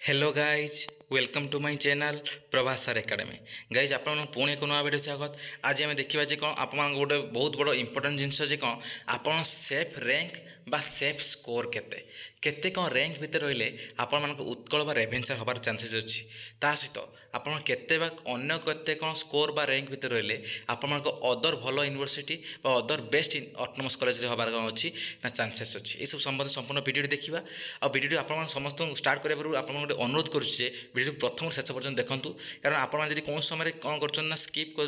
Hello guys welcome to my channel Prabhas sir academy guys आप पुणी एक नुआ भिडियो स्वागत। आज आम देखा जे कौन आप गोटे बहुत बड़ इंपोर्टेंट जिनस कौन आप सेफ रैंक बा सेफ स्कोर केते केते कौन रैंक भितर रहिले आपण उत्कल बा रेभेन्सा हबार चांसेस अच्छी ता सहित आप केते बा अन्य केते कौन स्कोर बा रैंक भितर रहिले आपण अदर भल यूनिवर्सिटी बा अदर बेस्ट ऑटोनोमस कॉलेज हबार कौन अच्छी ना चांसेस अच्छी ये सब संबंध संपूर्ण वीडियो देखा आ वीडियो आप समस्त स्टार्ट करें आप अनुरोध करुचे वीडियो प्रथम शेष पर्यटन देखूँ कारण आपड़ी कौन समय कौन कर स्कीप कर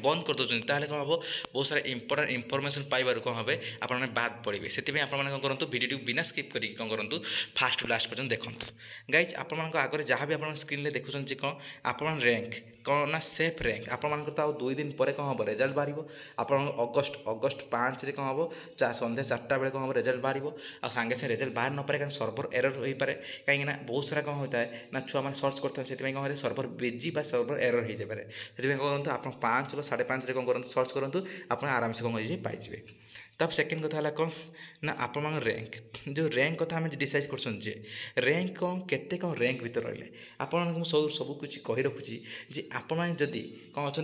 बंद कर दौरान ताहले कौन हम बहुत सारा इंपोर्टेंट इनफर्मेशन पाइबार कौन हे आप बाद पड़े से कौन करूँ वीडियो बिना स्कीप करके कौन करूँ फास्ट टू लास्ट पर्यटन देखूँ गाइज आप आगे जहाँ भी आप स्क्रीन में देखुं कौन आप रैंक कौन ना सेफ रैंक आपर तो 2 दिन पर कौन हम रिजल्ट बाहर आप अगस्ट 5 कौन हम संध्या 4टा बेले कौन हम रिजल्ट बाहर आ सागे सागे रिजल्ट बाहर न पारे कारण सर्वर एरर हो पारे कहीं बहुत सारा कौन होता है ना छुआ मैंने सर्च करते हैं से कौन सर्वर बिजी बा सर्वर एरर हो जाए से कौन करूँ आप 5 व 5:30 कौन करूँ सर्च करूँ आप आराम से कौन पाइबे। तब सेकेंड कथा कौन ना आप रैंक जो रैंक कथा आम डिसाइड कर रैंक कौन केते कौन रैंक भीतर रही आपको सब कुछ कही रखुची जे आपदी कौन अच्छा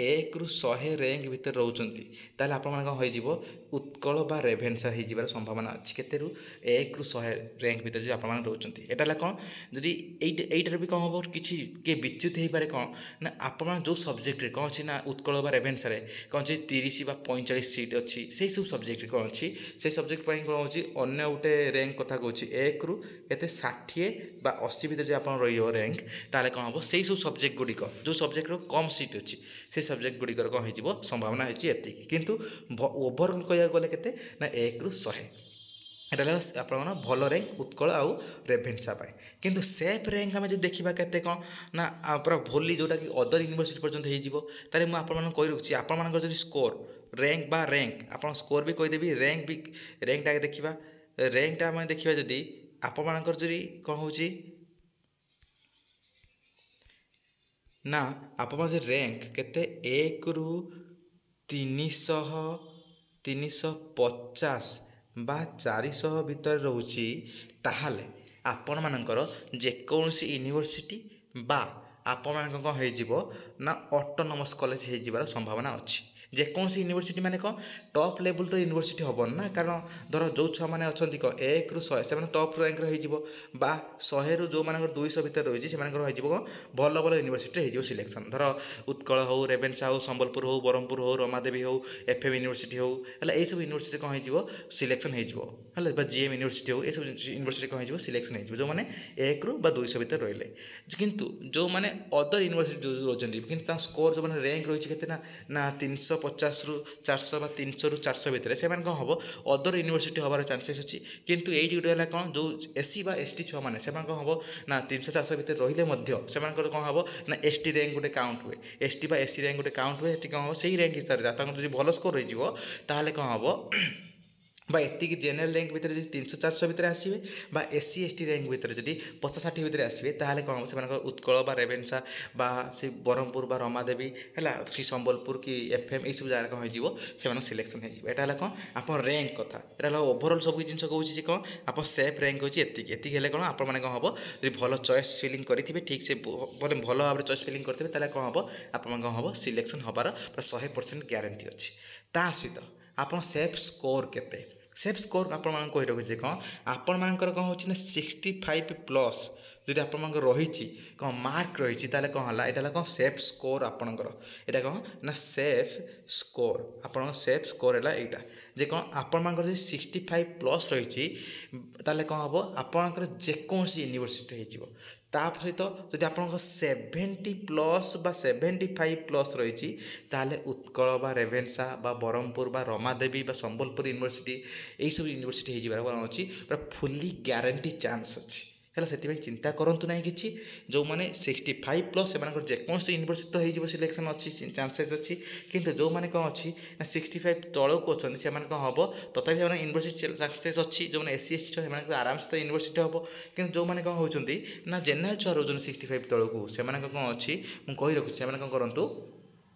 1 ରୁ 100 रैंक भीतर रोचंती ताले आप कौन हो उत्कल बा रेभेन्सा हो संभावना अच्छी केते 1 ରୁ 100 रैंक भीतर जो आप रोचंती एटा कौन जदि एटार भी कौन हम किसी किए विच्युत हो पारे कौन ना आप जो सब्जेक्ट कौन अच्छी ना उत्कल बा रेभेन्सा कौन 30 बा 45 सीट अच्छी से सब सब्जेक्ट कौन अच्छी से सब्जेक्ट कौन हो अन्य गोटे रैंक कथा कहूँ 1 ରୁ 60 बा 80 भीतर जो आप रैंक ताले कौन हम से सब सब्जेक्ट गुड़िक जो सब्जेक्ट कम सीट अच्छी से सब्जेक्ट गुड़िकर कौन हो संभावना होती किंतु ओवरऑल कह गले के ना 1 ରୁ 100 एटा आप भल रैंक उत्कल आउ रेभेन्सा पाए किंतु सेफ रैंक आम जो देखा के कौन ना पूरा भोली जोटा कि अदर यूनिवर्सिटी पर्यटन होते मुझे कही रखी आप स्कोर रैंक बा रैंक आप स्कोर भी कहीदेवी रैंक आगे देखा रैंकटा आम देखा जदि आपर जदि कौन हो ना आप रैंक केते 1 ରୁ 350 बा 400 भितर रोची ताहले आपण मानकर जेकोसी यूनिवर्सिटी बा आपण मान कौन हो ना ऑटोनोमस कॉलेज हो संभावना अच्छी जेकोसी यूनिवर्सिटी माने कौन टॉप लेवल तो यूनिवर्सिटी हम ना कारण धर जो छुआ मैंने अच्छा कौन 1 ରୁ 100 से टॉप रैंक हो 100 रू जो मान 200 भितर रही है कौन भल भल यूनिवर्सिटी हो सिलेक्शन धर उत्कल हो रेभेन्सा हो संबलपुर हो ब्रह्मपुर हो रमादेवी हो एफएम यूनिवर्सिटी हो है सब यूनिवर्सिटी कौन हो सिलेक्शन हो जीएम यूनिवर्सिटी हो सब यूनिवर्सिटी कौन हो सिलेक्शन हो जो मैंने 1 ରୁ 200 भितर रहिले किंतु जो मैंने अदर यूनिवर्सिटी रोचंती कि स्कोर जो मैंने रैंक रही है ना 350 ରୁ 400 बा 300 ରୁ 400 भितर से कौन हम अदर यूनिवर्सिटी हबार चांसेस अच्छी किंतु ये गोटे कौन जो एससी बा एसटी छुआ मैंने से कौन हम ना 300 400 भितर रही से कौन हम ना एसटी रैंक गोटे काउंट हुए एसटी बा एससी रैंक गोटे काउंट हुए कौन हम से रैंक हिसाब से जो भल स्कोर रही कौन हम बा एति जेनरल रैंक भितर 300 400 भितर आसवे बा एससी एसटी रैंक भितर जदि 50 60 भितर आसवे ताहले कौन से उत्कल बा रेभेन्सा बा से ब्रह्मपुर बा रमादेवी है कि संबलपुर कि एफएम यू जगह कौन हो सिलेक्शन होटा कौन आप रैंक कथा यहाँ ओभरअल सब जिन कहूँ कौन आप सेफ रैंक होती कौन आप कौन हम जो भल चॉइस फिलिंग करेंगे ठीक से भल भाव में चॉइस फिलिंग करेंगे कौन हम आप कौन हम सिलेक्शन हबार 100% ग्यारंटी अच्छी ता सहित आप सेफ स्कोर केते सेफ स्कोर आप कही रखिए कौन आपण मानकर कौन हो 65 प्लस जो आप रही कौन मार्क रही कौन है यहाँ कौन सेफ स्कोर आपणकर यहाँ कौन ना सेफ स्कोर आप सेफ स्कोर है यहाँ जे कौन आपण 65 प्लस रही कौन हम आपणकर जेकोसी यूनिवर्सिटी हो सहित जब आप 70 प्लस बा 75 प्लस रही उत्कल बा रेभेन्सा बा ब्रह्मपुर बा रमादेवी बा संबलपुर यूनिवर्सिटी यही सब यूनिवर्सिटी हो अच्छी पूरा फुल्ली ग्यारंटी चांस अच्छी है से चिंता करूँ ना कि जो मैंने 65 प्लस से जेकोसी यूनिवर्सिटी तो सिलेक्शन अच्छी चांसेस अच्छी किंतु जो मैंने कौन अच्छी ना 65 तौक अच्छा से कौन हम तथा यूनिवर्सिटी चांसेस अच्छी जो मैंने एससी एसटी छुआ आराम से यूनिवर्सिटी हम कि जो मैंने कौन होती ना जेनराल छुआ रोज 65 तौक से कौन अच्छी मुझे कही रखुच्छी कौन करूँ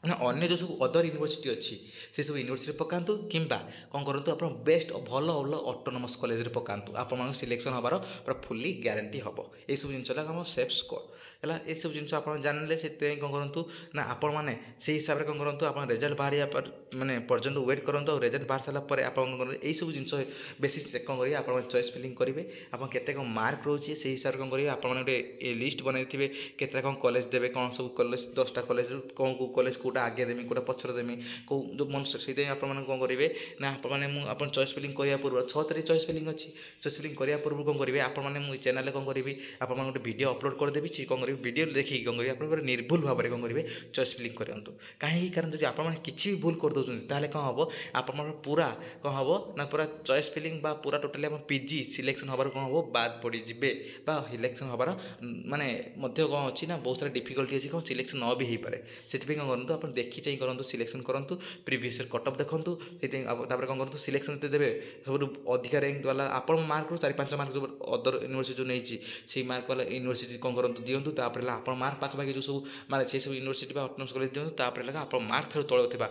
ନା ଅନ୍ୟ ଯେଉଁ ସବୁ ଅଦର ୟୁନିଭର୍ସିଟି ଅଛି ସେସବୁ ୟୁନିଭର୍ସିଟିରେ ପକାନ୍ତୁ କିମ୍ବା କ'ଣ କରନ୍ତୁ ଆପଣ ବେଷ୍ଟ ଭଲ ଭଲ ଅଟୋନମସ୍ କଲେଜରେ ପକାନ୍ତୁ। ଆପଣମାନଙ୍କ ସିଲେକ୍ସନ୍ ହେବାର ପୁରା ଫୁଲି ଗ୍ୟାରେଣ୍ଟି ହେବ। ଏଇସବୁ ଜିନିଷ ହେଲା ଆମ ସେଫ୍ ସ୍କୋର୍ ହେଲା। ଏସବୁ ଜିନିଷ ଆପଣ ଜାଣିଲେ ସେଥିପାଇଁ କ'ଣ କରନ୍ତୁ ନା ଆପଣମାନେ ସେଇ ହିସାବରେ କ'ଣ କରନ୍ତୁ ଆପଣ ରେଜଲ୍ଟ ବାହାରିବା ମାନେ ପର୍ଯ୍ୟନ୍ତ ୱେଟ୍ କରନ୍ତୁ। ଆଉ ରେଜଲ୍ଟ ବାହାରି ସାରିଲା ପରେ ଆପଣ କ'ଣ କରନ୍ତୁ ଏଇସବୁ ଜିନିଷ ବେସିସ୍ରେ କ'ଣ କରିବେ ଆପଣ ଚଏସ୍ ଫିଲିଂ କରିବେ। ଆପଣ କେତେ କ'ଣ ମାର୍କ ରହୁଛି ସେଇ ହିସାବରେ କ'ଣ କରିବେ ଆପଣମାନେ ଗୋଟେ ଲିଷ୍ଟ ବନେଇଥିବେ କେତେଟା କ'ଣ କଲେଜ ଦେବେ କ'ଣ ସବୁ କଲେଜ 10ଟା କଲେଜରୁ କ'ଣ କେଉଁ କଲେଜ କେଉଁଟା ଆଗେ ଦେମି କେଉଁଟା ପଛରେ ଦେମି କେଉଁ ଯେଉଁ ମନୁଷ୍ୟ ସେଇଥିପାଇଁ ଆପଣମାନେ କ'ଣ କରିବେ ନା ଆପଣମାନେ ଆପଣ ଚଏସ୍ ଫିଲିଂ କରିବା ପୂର୍ବରୁ 6 ତାରିଖ ଚଏସ୍ ଫିଲିଂ ଅଛି। ଚଏସ୍ ଫିଲିଂ କରିବା ପୂର୍ବରୁ କ'ଣ କରିବେ ଆପଣମାନେ ମୁଁ ଏଇ ଚ୍ୟାନେଲରେ କ'ଣ କରିବି ଆପଣମାନେ ଗୋଟେ ଭିଡ଼ିଓ ଅପଲୋଡ଼ କରିଦେବି ସେ କ'ଣ କରିବେ ଭିଡ଼ିଓ ଦେଖିକି କ'ଣ କରିବେ ଆପଣଙ୍କର ନିର୍ଭୁଲ ଭାବରେ କ'ଣ କରିବେ ଚଏସ୍ ଫିଲିଂ କରନ୍ତୁ। କାହିଁକି କାରଣ ଯଦି ଆପଣମାନେ କିଛି ବି ଭୁଲ କରିଦେଉଛନ୍ତି ତାହେଲେ କ'ଣ ହେବ ଆପଣଙ୍କର ପୁରା କ'ଣ ହେବ ନା ପୁରା ଚଏସ୍ ଫିଲିଂ ବା ପୁରା ଟୋଟାଲି ଆପଣ ପିଜି ସିଲେକ୍ସନ୍ ହେବାର କ'ଣ ହେବ ବାଦ ପଡ଼ିଯିବେ ବା ସିଲେକ୍ସନ୍ ହେବାର ମାନେ ମଧ୍ୟ କ'ଣ ଅଛି ନା ବହୁତ ସାରା ଡିଫିକଲ୍ଟି ଅଛି କ'ଣ ସିଲେକ୍ସନ୍ ନ ବି ହେଇପାରେ। ସେଥିପାଇଁ କ'ଣ କରନ୍ତୁ ଆପଣ ଦେଖି ଚାହିଁ କରନ୍ତୁ ସିଲେକ୍ସନ୍ କରନ୍ତୁ ପ୍ରିଭିୟସ୍ ଇୟର୍ କଟ୍ ଅଫ୍ ଦେଖନ୍ତୁ। ସେଥିପାଇଁ ତାପରେ କ'ଣ କରନ୍ତୁ ସିଲେକ୍ସନ୍ ଯେତେ ଦେବେ ସବୁଠୁ ଅଧିକା ର୍ୟାଙ୍କ ବାଲା ଆପଣ ମାର୍କରୁ 4-5 ମାର୍କ ଯେଉଁ ଅଦର ୟୁନିଭର୍ସିଟି ଯେଉଁ ନେଇଛି ସେଇ ମାର୍କ ବାଲା ୟୁନିଭର୍ସିଟି କ'ଣ କରନ୍ତୁ ଦିଅନ୍ତୁ। ତାପରେ ହେଲା ଆପଣ ମାର୍କ ପାଖାପାଖି ଯେଉଁ ସବୁ ମାନେ ସେସବୁ ୟୁନିଭର୍ସିଟି ବା ଅଟୋନମସ୍ କଲେଜ ଦିଅନ୍ତୁ। ତାପରେ ହେଲା ଆପଣ ମାର୍କ ଠାରୁ ତଳେ ଥିବା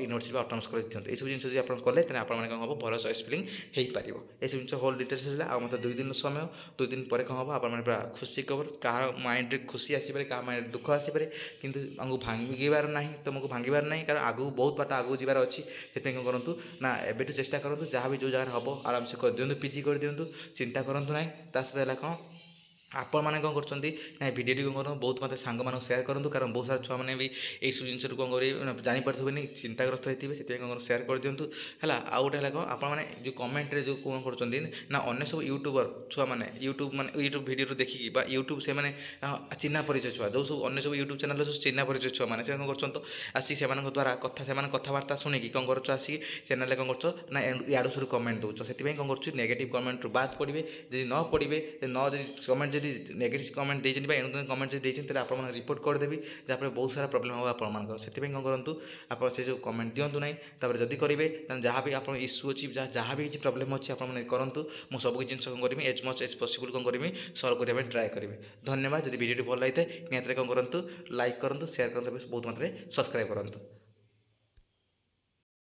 ୟୁନିଭର୍ସିଟି ବା ଅଟୋନମସ୍ କଲେଜ ଦିଅନ୍ତୁ। ଏସବୁ ଜିନିଷ ଯଦି ଆପଣ କଲେ ତାହେଲେ ଆପଣମାନେ କ'ଣ ହେବ ଭଲ ଚଏସ୍ ଫିଲିଂ ହେଇପାରିବ। ଏସବୁ ଜିନିଷ ହୋଲ୍ ଡିଟେଲ୍ସ ହେଲା। ଆଉ ମୋତେ 2 ଦିନ ସମୟ 2 ଦିନ ପରେ କ'ଣ ହେବ ଆପଣମାନେ ପୁରା ଖୁସି ଖବର କାହା ମାଇଣ୍ଡରେ ଖୁସି ଆସିପାରେ କାହା ମାଇଣ୍ଡରେ ଦୁଃଖ ଆସିପାରେ କିନ୍ତୁ ଆମକୁ ଭାଙ୍ଗିବାର ନାହିଁ ତୁମକୁ ଭାଙ୍ଗିବାର ନାହିଁ କାରଣ ଆଗକୁ ବହୁତ ବାଟ ଆଗକୁ ଯିବାର ଅଛି। ସେଥିପାଇଁ କ'ଣ କରନ୍ତୁ ନା ଏବେଠୁ ଚେଷ୍ଟା କରନ୍ତୁ ଯାହା ବି ଯେଉଁ ଜାଗାରେ ହେବ ଆରାମସେ କରିଦିଅନ୍ତୁ ପିଜି କରିଦିଅନ୍ତୁ ଚିନ୍ତା କରନ୍ତୁ ନାହିଁ। ତା ସହିତ ହେଲା କ'ଣ ଆପଣମାନେ କ'ଣ କରୁଛନ୍ତି ନା ଭିଡ଼ିଓଟି କ'ଣ କରନ୍ତୁ ବହୁତ ମାତ୍ରାରେ ସାଙ୍ଗମାନଙ୍କୁ ସେୟାର କରନ୍ତୁ କାରଣ ବହୁତ ସାରା ଛୁଆମାନେ ବି ଏଇସବୁ ଜିନିଷରୁ କ'ଣ କରିବେ ଜାଣିପାରୁଥିବେନି ଚିନ୍ତାଗ୍ରସ୍ତ ହେଇଥିବେ। ସେଥିପାଇଁ କ'ଣ ସେୟାର କରିଦିଅନ୍ତୁ ହେଲା। ଆଉ ଗୋଟେ ହେଲା କ'ଣ ଆପଣମାନେ ଯେଉଁ କମେଣ୍ଟରେ ଯେଉଁ କ'ଣ କରୁଛନ୍ତି ନା ଅନ୍ୟ ସବୁ ୟୁଟ୍ୟୁବର ଛୁଆମାନେ ୟୁଟ୍ୟୁବ ଭିଡ଼ିଓରୁ ଦେଖିକି ବା ୟୁଟ୍ୟୁବ ସେମାନେ ଚିହ୍ନା ପରିଚୟ ଛୁଆ ଯେଉଁ ସବୁ ଅନ୍ୟ ସବୁ ୟୁଟ୍ୟୁବ ଚ୍ୟାନେଲର ସବୁ ଚିହ୍ନା ପରିଚୟ ଛୁଆମାନେ ସେମାନେ କ'ଣ କରୁଛନ୍ତି ଆସିକି ସେମାନଙ୍କ ଦ୍ୱାରା ସେମାନେ କଥାବାର୍ତ୍ତା ଶୁଣିକି କ'ଣ କରୁଛ ଆସିକି ଚ୍ୟାନେଲରେ କ'ଣ କରୁଛ ନା ଇଆଡ଼ୁ ସୁରୁ କମେଣ୍ଟ ଦେଉଛ। ସେଥିପାଇଁ କ'ଣ କରୁଛୁ ନେଗେଟିଭ୍ କମେଣ୍ଟରୁ ବାଦ ପଡ଼ିବେ। ଯଦି ନ ପଡ଼ିବେ ଯଦି କମେଣ୍ଟ ଯଦି ନେଗେଟିଭ୍ କମେଣ୍ଟ ଦେଇଛନ୍ତି ବା ଏଣୁ କମେଣ୍ଟ ଯଦି ଦେଇଛନ୍ତି ତାହେଲେ ଆପଣମାନେ ରିପୋର୍ଟ କରିଦେବି ଯାହାଫଳରେ ବହୁତ ସାରା ପ୍ରୋବ୍ଲେମ୍ ହେବ ଆପଣମାନଙ୍କର। ସେଥିପାଇଁ କ'ଣ କରନ୍ତୁ ଆପଣ ସେ ଯେଉଁ କମେଣ୍ଟ ଦିଅନ୍ତୁ ନାହିଁ। ତାପରେ ଯଦି କରିବେ ତାହେଲେ ଯାହା ବି ଆପଣ ଇସ୍ୟୁ ଅଛି ଯାହା ବି କିଛି ପ୍ରୋବ୍ଲେମ୍ ଅଛି ଆପଣମାନେ କରନ୍ତୁ। ମୁଁ ସବୁ କିଛି ଜିନିଷ କ'ଣ କରିବି ଏଜ୍ ମଚ୍ ଏଜ୍ ପସିବୁଲ୍ କ'ଣ କରିବି ସଲ୍ଭ କରିବା ପାଇଁ ଟ୍ରାଏ କରିବି। ଧନ୍ୟବାଦ। ଯଦି ଭିଡ଼ିଓଟି ଭଲ ଲାଗିଥାଏ ନିହାତି କ'ଣ କରନ୍ତୁ ଲାଇକ୍ କରନ୍ତୁ ସେୟାର କରନ୍ତୁ ବହୁତ ମାତ୍ରାରେ ସବସ୍କ୍ରାଇବ୍ କରନ୍ତୁ।